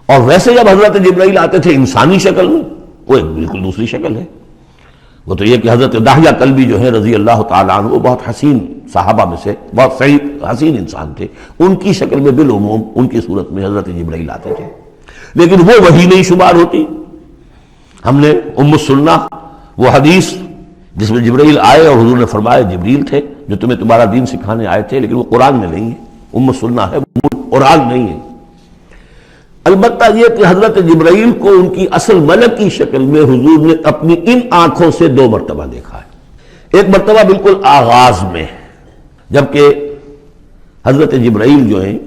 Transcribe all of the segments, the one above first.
اور ویسے جب حضرت جبرائیل آتے تھے انسانی شکل میں، وہ ایک بالکل دوسری شکل ہے۔ وہ تو یہ کہ حضرت دحیہ کلبی جو ہے رضی اللہ تعالیٰ عنہ، وہ بہت حسین صحابہ میں سے بہت صحیح حسین انسان تھے، ان کی شکل میں بالعموم ان کی صورت میں حضرت جبرائیل آتے تھے، لیکن وہ وحی نہیں شمار ہوتی۔ ہم نے ام السنہ وہ حدیث جس میں جبرائیل آئے اور حضور نے فرمایا جبریل تھے جو تمہیں تمہارا دین سکھانے آئے تھے، لیکن وہ قرآن میں نہیں ہے، ام السنہ ہے، قرآن نہیں ہے۔ البتہ یہ کہ حضرت جبرائیل کو ان کی اصل ملک کی شکل میں حضور نے اپنی ان آنکھوں سے 2 مرتبہ دیکھا ہے۔ ایک مرتبہ بالکل آغاز میں، جبکہ حضرت جبرائیل جو ہیں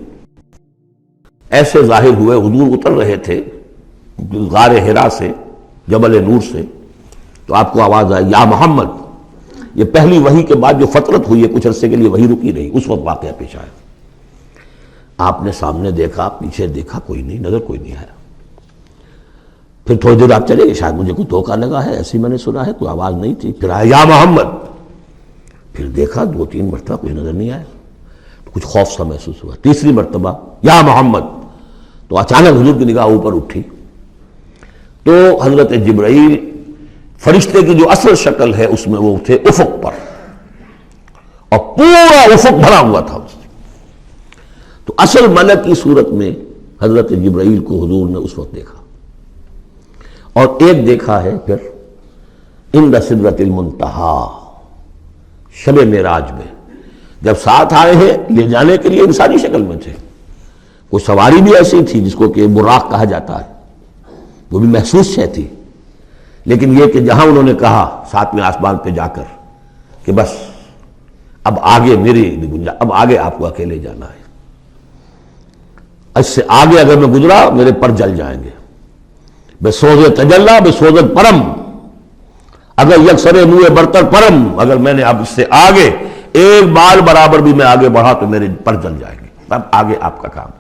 ایسے ظاہر ہوئے، حضور اتر رہے تھے غار حرا سے، جبل نور سے، تو آپ کو آواز آئی یا محمد۔ یہ پہلی وحی کے بعد جو فترت ہوئی ہے، کچھ عرصے کے لیے وحی رکی رہی، اس وقت واقعہ پیش آیا۔ آپ نے سامنے دیکھا، پیچھے دیکھا، کوئی نہیں، نظر کوئی نہیں آیا۔ پھر تھوڑی دیر آپ چلے گئے، شاید مجھے کوئی دھوکہ لگا ہے، ایسی میں نے سنا ہے، کوئی آواز نہیں تھی۔ پھر آیا یا محمد، پھر دیکھا 2-3 مرتبہ کوئی نظر نہیں آیا، تو کچھ خوف سا محسوس ہوا۔ تیسری مرتبہ یا محمد، تو اچانک حضور کی نگاہ اوپر اٹھی، تو حضرت جبرائیل فرشتے کی جو اصل شکل ہے اس میں وہ تھے افق پر، اور پورا افق بھرا ہوا تھا اس سے۔ تو اصل ملک کی صورت میں حضرت جبرائیل کو حضور نے اس وقت دیکھا، اور ایک دیکھا ہے پھر عند سدرۃ المنتہا، شب معراج میں، جب ساتھ آئے ہیں لے جانے کے لیے انسانی شکل میں تھے۔ کوئی سواری بھی ایسی تھی جس کو کہ براق کہا جاتا ہے، وہ بھی محسوس شے تھی، لیکن یہ کہ جہاں انہوں نے کہا 7ویں آسمان پہ جا کر کہ بس اب آگے میری گنجائش، اب آگے آپ کو اکیلے جانا ہے، اس سے آگے اگر میں گزرا میرے پر جل جائیں گے، بے سوز تجلا بے سوزت پرم، اگر یکسر منہ برتر پرم، اگر میں نے اب اس سے آگے ایک بال برابر بھی میں آگے بڑھا تو میرے پر جل جائیں گے، اب آگے آپ کا کام۔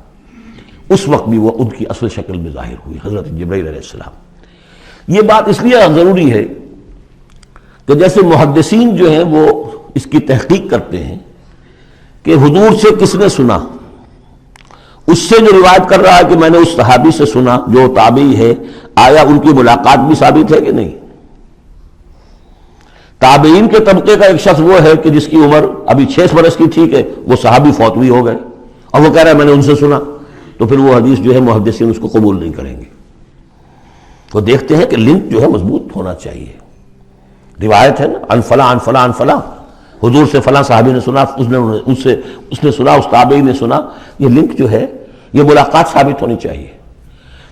اس وقت بھی وہ ان کی اصل شکل میں ظاہر ہوئی حضرت جبرائیل علیہ السلام۔ یہ بات اس لیے ضروری ہے کہ جیسے محدثین جو ہیں وہ اس کی تحقیق کرتے ہیں کہ حضور سے کس نے سنا، اس سے جو روایت کر رہا ہے کہ میں نے اس صحابی سے سنا جو تابعی ہے، آیا ان کی ملاقات بھی ثابت ہے کہ نہیں؟ تابعین کے طبقے کا ایک شخص وہ ہے کہ جس کی عمر ابھی 6 برس کی تھی کہ وہ صحابی فوت بھی ہو گئے، اور وہ کہہ رہا ہے میں نے ان سے سنا، تو پھر وہ حدیث جو ہے محدثین اس کو قبول نہیں کریں گے۔ وہ دیکھتے ہیں کہ لنک جو ہے مضبوط ہونا چاہیے۔ روایت ہے نا ان فلاں ان فلاں ان فلاں، حضور سے فلاں صحابی نے سنا، اس نے سنا، اس تابعی نے سنا، یہ لنک جو ہے یہ ملاقات ثابت ہونی چاہیے۔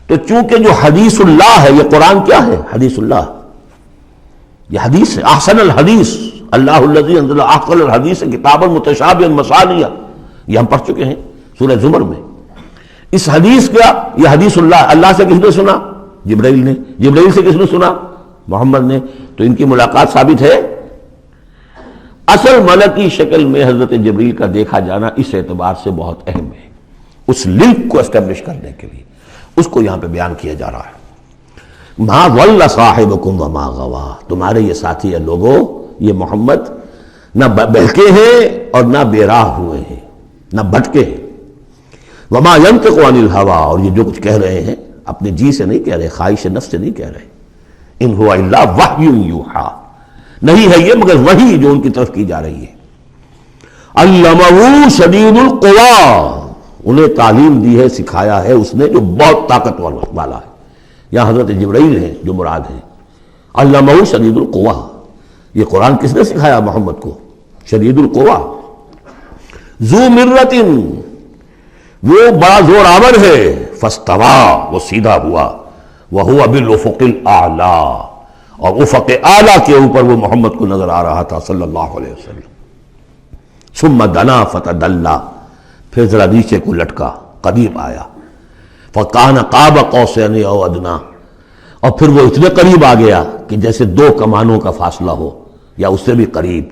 تو چونکہ جو حدیث اللہ ہے، یہ قرآن کیا ہے؟ حدیث اللہ، یہ حدیث ہے، احسن الحدیث اللہ الذی انزل احسن الحدیث کتابا متشابہا مثانیہ، یہ ہم پڑھ چکے ہیں سورہ زمر میں۔ اس حدیث کا یہ حدیث اللہ سے کس نے سنا؟ جبرائیل نے۔ جبرائیل سے کس نے سنا؟ محمد نے۔ تو ان کی ملاقات ثابت ہے۔ اصل ملکی شکل میں حضرت جبرائیل کا دیکھا جانا اس اعتبار سے بہت اہم ہے، اس لنک کو اسٹیبلش کرنے کے لیے اس کو یہاں پہ بیان کیا جا رہا ہے۔ ما ضل صاحبکم وما غوا، تمہارے یہ ساتھی ہے لوگوں، یہ محمد نہ بہکے ہیں اور نہ بے راہ ہوئے ہیں، نہ بھٹکے ہیں۔ وما ينطق عن الهوى، اور یہ جو کچھ کہہ رہے ہیں اپنے جی سے نہیں کہہ رہے، خواہش نفس سے نہیں کہہ رہے۔ ان هو الا وحی یوحی، نہیں ہے یہ مگر وحی جو ان کی طرف کی جا رہی ہے۔ علمہ شدید القوی، انہیں تعلیم دی ہے، سکھایا ہے اس نے جو بہت طاقتور والا ہے۔ یہاں حضرت جبرائیل ہیں جو مراد ہیں۔ علمہ شدید القوی، یہ قرآن کس نے سکھایا محمد کو؟ شدید القوی، ذو مرۃ، وہ بڑا زور آور ہے، فاستوی، وہ سیدھا ہوا، وہو بالافق الاعلی، اور افق اعلیٰ کے اوپر وہ محمد کو نظر آ رہا تھا صلی اللہ علیہ وسلم۔ ثم دنا فتدلی، پھر ذرا نیچے کو لٹکا، قریب آیا، فکان قاب قوسین او ادنی، اور پھر وہ اتنے قریب آ گیا کہ جیسے 2 کمانوں کا فاصلہ ہو یا اس سے بھی قریب۔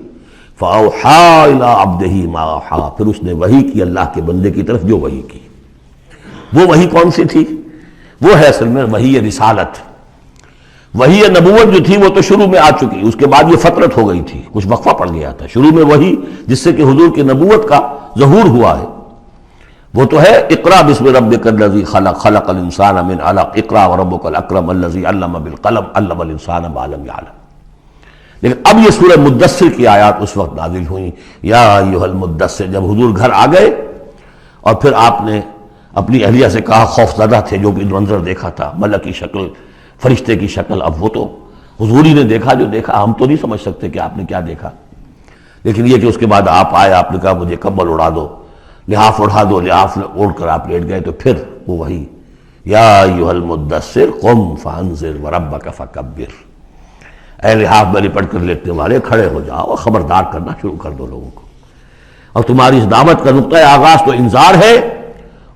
فاوحی الی عبدہ ما اوحی، پھر اس نے وحی کی اللہ کے بندے کی طرف جو وحی کی۔ وہ وحی کون سی تھی؟ وہ ہے اصل میں وحی رسالت۔ وحی نبوت جو تھی وہ تو شروع میں آ چکی، اس کے بعد یہ فترت ہو گئی تھی، کچھ وقفہ پڑ گیا تھا۔ شروع میں وحی جس سے کہ حضور کی نبوت کا ظہور ہوا ہے، وہ تو ہے اقرا بسم ربک الذی خلق خلق الانسان من علق اقرا وربک الاکرم الذی علم بالقلم علم الانسان ما لم یعلم. لیکن اب یہ سورہ مدثر کی آیات اس وقت نازل ہوئیں، یا ایھا المدثر، جب حضور گھر آ گئے اور پھر آپ نے اپنی اہلیہ سے کہا، خوف زدہ تھے، جو بھی منظر دیکھا تھا، ملک کی شکل، فرشتے کی شکل، اب وہ تو حضور ہی نے دیکھا جو دیکھا، ہم تو نہیں سمجھ سکتے کہ آپ نے کیا دیکھا. لیکن یہ کہ اس کے بعد آپ آئے، آپ نے کہا مجھے کمبل اڑا دو، لحاف اڑا دو، لحاف اوڑھ کر آپ لیٹ گئے، تو پھر وہ وہی یا ایھا المدثر قم فانذر وربک فکبر، اے لحاف میں لپٹ کر لیٹنے والے کھڑے ہو جاؤ اور خبردار کرنا شروع کر دو لوگوں کو. اور تمہاری اس دعوت کا نقطۂ آغاز تو انذار ہے،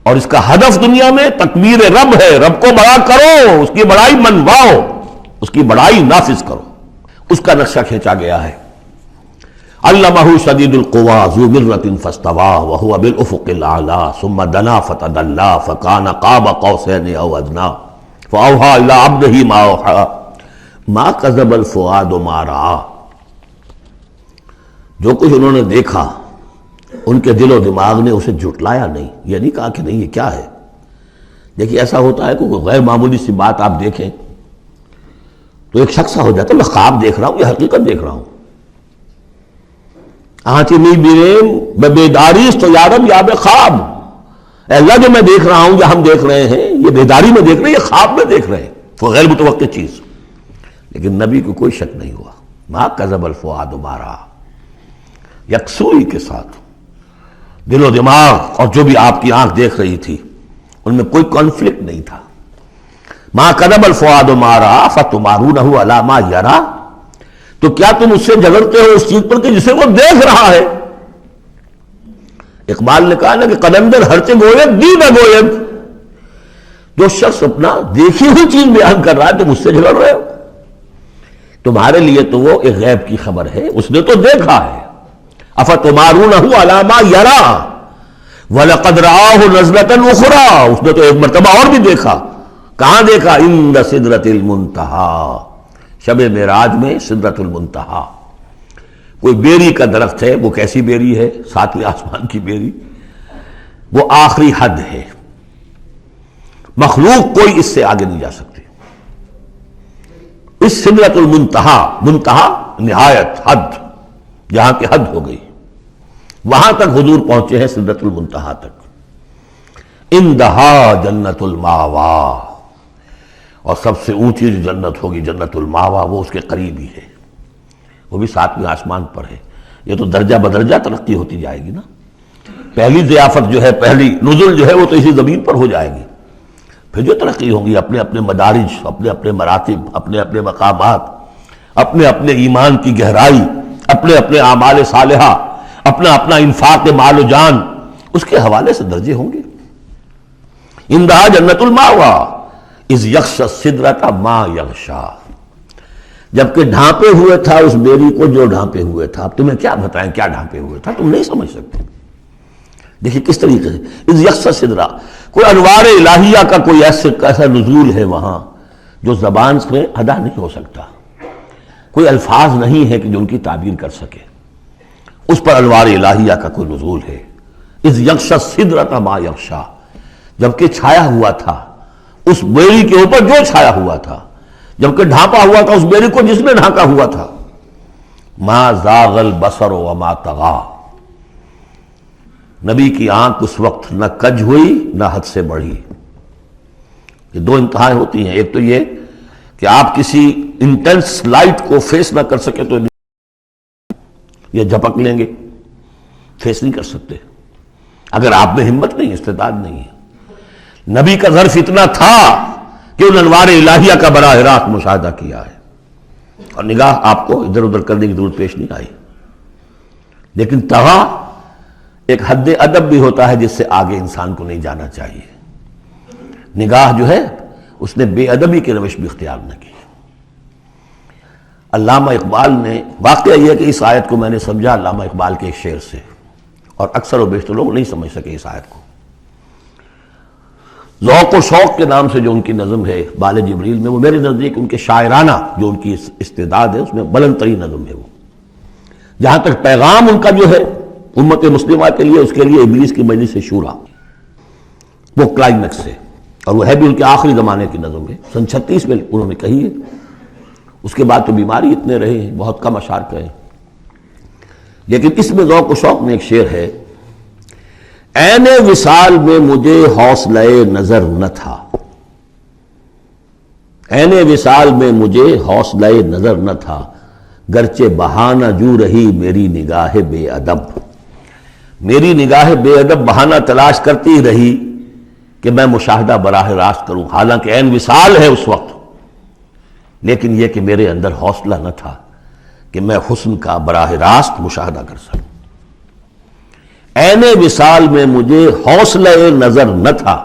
اور اس کا ہدف دنیا میں تکبیر رب ہے. رب کو بڑا کرو، اس کی بڑائی منواؤ، اس کی بڑائی نافذ کرو. اس کا نقشہ کھینچا گیا ہے. علمہ شدید القویٰ ذو مرۃ فاستویٰ وہو بالافق الاعلیٰ ثم دنا فتدلیٰ فکان قاب قوسین او ادنیٰ فاوحیٰ الی عبدہ ما اوحیٰ ما کذب الفؤاد ما رأیٰ. جو کچھ انہوں نے دیکھا ان کے دل و دماغ نے اسے جھٹلایا نہیں، یہ نہیں کہا کہ نہیں یہ کیا ہے. دیکھیے ایسا ہوتا ہے کہ کوئی غیر معمولی سی بات آپ دیکھیں تو ایک شخص ہو جاتا ہے، میں خواب دیکھ رہا ہوں، یہ حقیقت دیکھ رہا ہوں. آنچنی بیریم میں بیداریس تو یارب یا بے خواب، اے اللہ جو میں دیکھ رہا ہوں، جو ہم دیکھ رہے ہیں، یہ بیداری میں دیکھ رہے ہیں، یہ خواب میں دیکھ رہے ہیں، وہ غیر متوقع چیز. لیکن نبی کو کوئی شک نہیں ہوا. ما کذب الفؤاد ما رأیٰ، یکسوئی کے ساتھ دل و دماغ اور جو بھی آپ کی آنکھ دیکھ رہی تھی ان میں کوئی کانفلکٹ نہیں تھا. ما کذب الفؤاد ما رأیٰ فتمارونہ علی ما یریٰ، تو کیا تم اس سے جھگڑتے ہو اس چیز پر کہ جسے وہ دیکھ رہا ہے. اقبال نے کہا نا کہ قلندر ہرچے گوید دی نہ گوید، جو شخص اپنا دیکھی ہوئی چیز بیان کر رہا ہے تم اس سے جھگڑ رہے ہو. تمہارے لیے تو وہ ایک غیب کی خبر ہے، اس نے تو دیکھا ہے. افتمارونہ علی ما یریٰ وَلَقَدْ رَآهُ نَزْلَةً أُخْرَىٰ، اس نے تو ایک مرتبہ اور بھی دیکھا. کہاں دیکھا؟ عند سدرۃ المنتہیٰ، شب معراج میں سدرۃ المنتہیٰ. کوئی بیری کا درخت ہے، وہ کیسی بیری ہے؟ ساتویں آسمان کی بیری، وہ آخری حد ہے. مخلوق کوئی اس سے آگے نہیں جا سکتی. اس سدرۃ المنتہیٰ، منتہا نہایت، حد، جہاں کی حد ہو گئی، وہاں تک حضور پہنچے ہیں، سدرۃ المنتہیٰ تک. اندہا جنت الماوا، اور سب سے اونچی جو جنت ہوگی جنت الماوا، وہ اس کے قریب ہی ہے، وہ بھی ساتویں آسمان پر ہے. یہ تو درجہ بدرجہ ترقی ہوتی جائے گی نا. پہلی ضیافت جو ہے، پہلی نزل جو ہے، وہ تو اسی زمین پر ہو جائے گی. پھر جو ترقی ہوگی، اپنے اپنے مدارج، اپنے اپنے مراتب، اپنے اپنے مقامات، اپنے اپنے ایمان کی گہرائی، اپنے اپنے اعمال صالحہ، اپنا اپنا انفاق مال و جان، اس کے حوالے سے درجے ہوں گے. اندہا جنت الماوا اذ یغشی السدرۃ ما یغشی، جبکہ ڈھانپے ہوئے تھا اس بیری کو جو ڈھانپے ہوئے تھا. اب تمہیں کیا بتائیں کیا ڈھانپے ہوئے تھا، تم نہیں سمجھ سکتے. دیکھیں کس طریقے سے اذ یغشی السدرہ، کوئی انوار الہیہ کا کوئی ایسا نزول ہے وہاں جو زبان میں ادا نہیں ہو سکتا. کوئی الفاظ نہیں ہے کہ جو ان کی تعبیر کر سکے. اس پر انوار الہیہ کا کوئی نزول ہے. اذ یغشی السدرۃ ما یغشی، جبکہ چھایا ہوا تھا اس بیری کے اوپر جو چھایا ہوا تھا، جبکہ ڈھانپا ہوا تھا اس بیری کو جس نے ڈھانکا ہوا تھا. ما زاغ البصر وما طغیٰ، نبی کی آنکھ اس وقت نہ کج ہوئی نہ حد سے بڑھی. یہ دو انتہائیں ہوتی ہیں. ایک تو یہ کہ آپ کسی انٹینس لائٹ کو فیس نہ کر سکے تو یہ جھپک لیں گے، فیس نہیں کر سکتے اگر آپ میں ہمت نہیں، استعداد نہیں ہے. نبی کا ظرف اتنا تھا کہ ان انوار الہیہ کا براہ راست مشاہدہ کیا ہے، اور نگاہ آپ کو ادھر ادھر کرنے کی ضرورت پیش نہیں آئی. لیکن طغیٰ ایک حد ادب بھی ہوتا ہے جس سے آگے انسان کو نہیں جانا چاہیے. نگاہ جو ہے اس نے بے ادبی کی روش بھی اختیار نہ کی. علامہ اقبال نے، واقعہ یہ کہ اس آیت کو میں نے سمجھا علامہ اقبال کے ایک شعر سے، اور اکثر و بیشتر لوگ نہیں سمجھ سکے اس آیت کو. ذوق و شوق کے نام سے جو ان کی نظم ہے بال جبریل میں، وہ میرے نزدیک ان کے شاعرانہ جو ان کی استعداد ہے اس میں بلند ترین نظم ہے. وہ جہاں تک پیغام ان کا جو ہے امت مسلمہ کے لیے، اس کے لیے ابلیس کی مجلس شورا، وہ کلائمیکس ہے، اور وہ ہے بھی ان کے آخری زمانے کی نظم ہے، سن 36 میں انہوں نے کہی ہے۔ اس کے بعد تو بیماری اتنے رہے ہیں، بہت کم اشعار کہے ہیں، لیکن اس میں ذوق و شوق میں ایک شعر ہے: عین وصال میں مجھے حوصلہ نظر نہ تھا، عین وصال میں مجھے حوصلہ نظر نہ تھا، گرچہ بہانہ جو رہی میری نگاہ بے ادب، میری نگاہ بے ادب بہانہ تلاش کرتی رہی کہ میں مشاہدہ براہ راست کروں، حالانکہ عین وصال ہے اس وقت، لیکن یہ کہ میرے اندر حوصلہ نہ تھا کہ میں حسن کا براہ راست مشاہدہ کر سکوں۔ عین وصال میں مجھے حوصلہ نظر نہ تھا،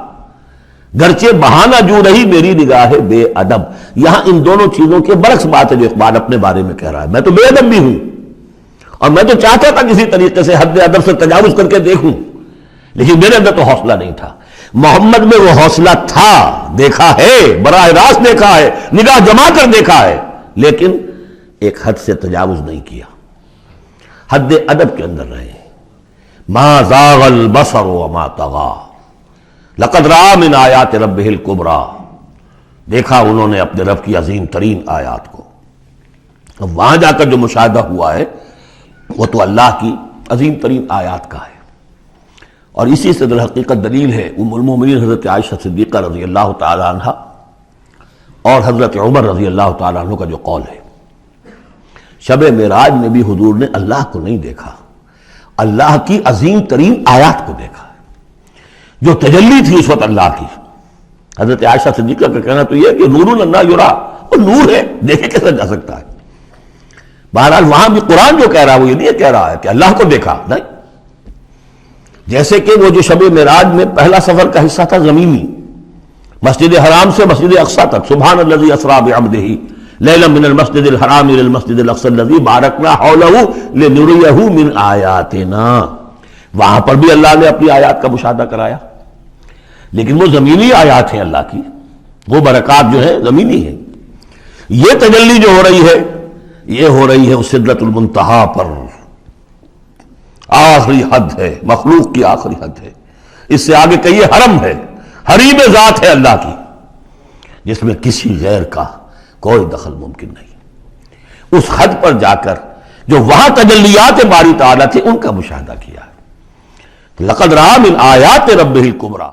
گرچہ بہانہ جو رہی میری نگاہ بے ادب۔ یہاں ان دونوں چیزوں کے برعکس بات ہے جو اقبال اپنے بارے میں کہہ رہا ہے۔ میں تو بے ادب بھی ہوں، اور میں تو چاہتا تھا کسی طریقے سے حد ادب سے تجاوز کر کے دیکھوں، لیکن میرے اندر تو حوصلہ نہیں تھا۔ محمد میں وہ حوصلہ تھا، دیکھا ہے، براہ راست دیکھا ہے، نگاہ جما کر دیکھا ہے، لیکن ایک حد سے تجاوز نہیں کیا، حد ادب کے اندر رہے۔ ما زاغ البصر وما طغى لقد رأى من آیات ربہ الکبریٰ، دیکھا انہوں نے اپنے رب کی عظیم ترین آیات کو۔ اب وہاں جا کر جو مشاہدہ ہوا ہے وہ تو اللہ کی عظیم ترین آیات کا ہے، اور اسی سے در حقیقت دلیل ہے ام المومنین حضرت عائشہ صدیقہ رضی اللہ تعالی عنہ اور حضرت عمر رضی اللہ تعالی عنہ کا جو قول ہے۔ شب معراج میں بھی حضور نے اللہ کو نہیں دیکھا، اللہ کی عظیم ترین آیات کو دیکھا، جو تجلی تھی اس وقت اللہ کی۔ حضرت عائشہ صدیقہ کا کہنا تو یہ ہے کہ نور لا یرا، وہ نور ہے، دیکھے کیسے جا سکتا ہے۔ بہرحال وہاں بھی قرآن جو کہہ رہا ہے وہ یہ نہیں کہہ رہا ہے کہ اللہ کو دیکھا، نہیں، جیسے کہ وہ جو شب معراج میں پہلا سفر کا حصہ تھا زمینی، مسجد حرام سے مسجد اقصی تک، سبحان الذی اسریٰ بعبدہ لیلا من المسجد الحرام الى المسجد الاقصی الذی بارکنا حولہ لنریہ من آیاتنا، وہاں پر بھی اللہ نے اپنی آیات کا مشاہدہ کرایا، لیکن وہ زمینی آیات ہیں اللہ کی، وہ برکات جو ہے زمینی ہیں۔ یہ تجلی جو ہو رہی ہے یہ ہو رہی ہے اس سدرۃ المنتہا پر، آخری حد ہے، مخلوق کی آخری حد ہے، اس سے آگے کہیے حرم ہے، حریم ذات ہے اللہ کی، جس میں کسی غیر کا کوئی دخل ممکن نہیں۔ اس حد پر جا کر جو وہاں تجلیات باری تعالیٰ تھے ان کا مشاہدہ کیا ہے۔ لقد رأى من آیات ربہ الکبریٰ۔